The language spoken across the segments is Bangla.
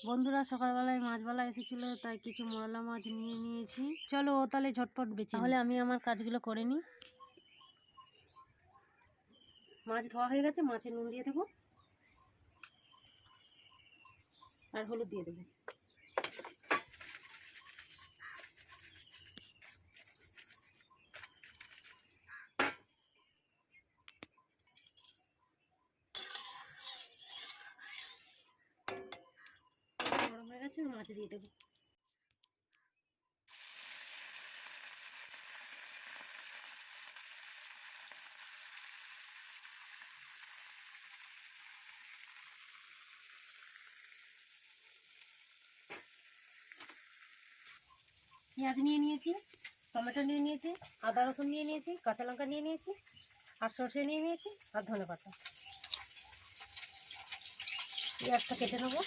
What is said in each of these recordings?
বন্ধুরা সকালবেলায় মাছবালা এসেছিল, তাই কিছু মরলা মাছ নিয়ে নিয়েছি। চলো ও তাহলে ঝটপট বেঁচে, তাহলে আমি আমার কাজগুলো করে নিই। মাছ ধোয়া হয়ে গেছে, মাছে নুন দিয়ে দেবো আর হলুদ দিয়ে দেবো। গরম হয়ে গেছে, মাছ দিয়ে দেবো। পেঁয়াজ নিয়ে নিয়েছি, টমেটো নিয়ে নিয়েছি, আদা রসুন নিয়ে নিয়েছি, কাঁচা লঙ্কা নিয়ে নিয়েছি, আর সর্ষে নিয়ে নিয়েছি, আর ধনে পাতা। পেঁয়াজটা কেটে নেবো।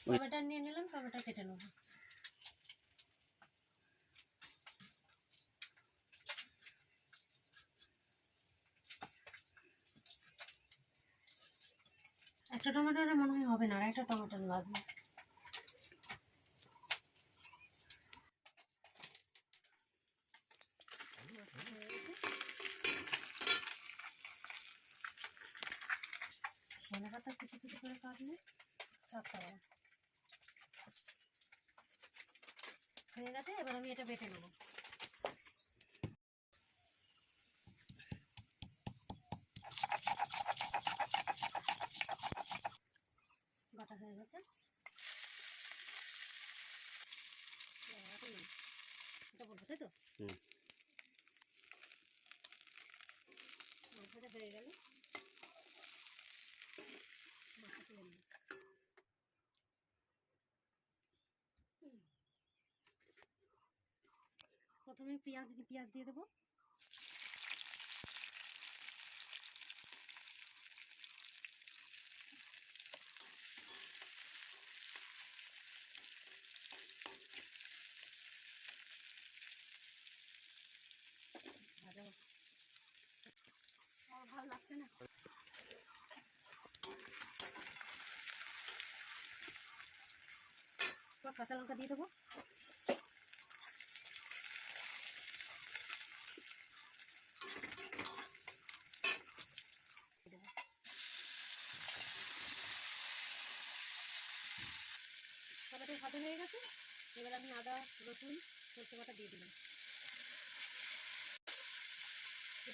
টমেটো নিয়ে নিলাম, টমেটো কেটে নেবো। একটা টমেটো মনে হয় হবে না, আর একটা টমেটো লাগবে। ধনে পাতা কুচি কুচি করে কাটলে সাতটা হয়ে গেছে। এবার আমি এটা বেটে নেবো। বাটা হয়ে গেছে। এটা বলবো তাই তো? মাংসটা হয়ে গেলে প্রথমে পেঁয়াজ দিয়ে দেবো। ভালো লাগছে না। কাঁচা লঙ্কা দিয়ে দেবো। টমেটো ভাজা হয়ে গেছে। এবার আমি আদা রসুন সরষে বাটা দিয়ে দিলাম।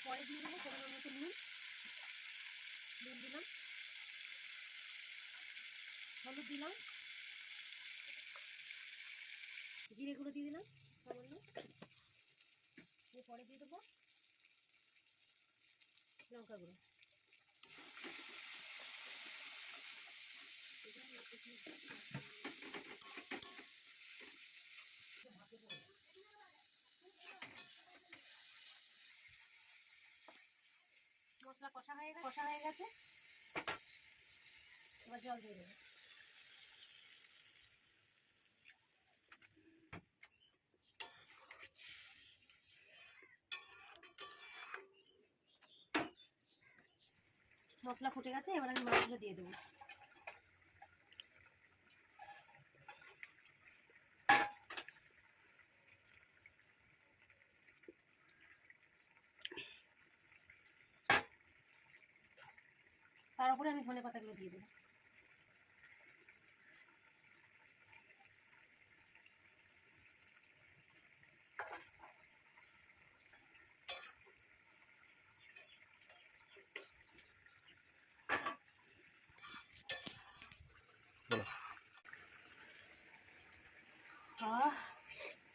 পরে দিয়ে দেবো পরিমাণ মতো নুন দিলাম, হলুদ দিলাম, জিরে গুঁড়ো দিয়ে দিলাম সামান্য। পরে দিয়ে দেবো লঙ্কা গুঁড়ো। মশলা কষা হয়ে গেছে। এবার জল দিয়ে দেবো। মশলা ফুটে গেছে, এবার আমি মাছগুলো দিয়ে দেবো। তার উপরে আমি ধনে পাতাগুলো দিয়ে দেবো।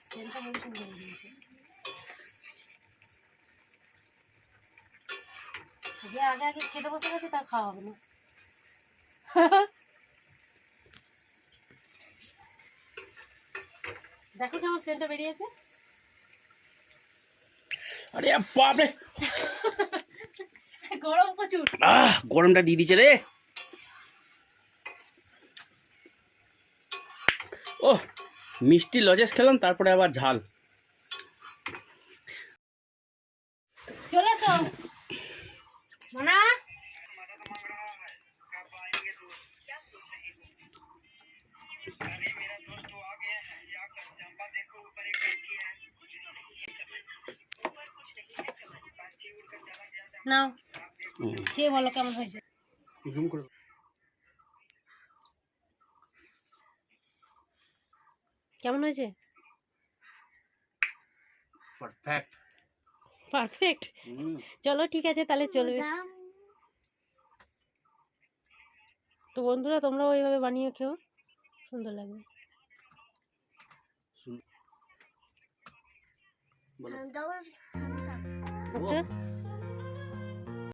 সেটা বলতে ভুলে গিয়েছি। যে আগে আগে খেতে বসে গেছে তার খাওয়া হবে না। দেখো কেমন সেন্টটা বেরিয়েছে। আরে বাপরে, গরম প্রচুর। গরমটা দিয়ে দিচ্ছে রে। ও মিষ্টি লজেস খেলাম, তারপরে আবার ঝাল। চলে এসো। নাও হুম। খেয়ে বলো কেমন হয়েছে। জুম করে কেমন হয়েছে? পারফেক্ট। পারফেক্ট। চলো ঠিক আছে তাহলে চলবে। তো বন্ধুরা তোমরাও এইভাবে বানিয়ে খেও, সুন্দর লাগবে। বলো। আচ্ছা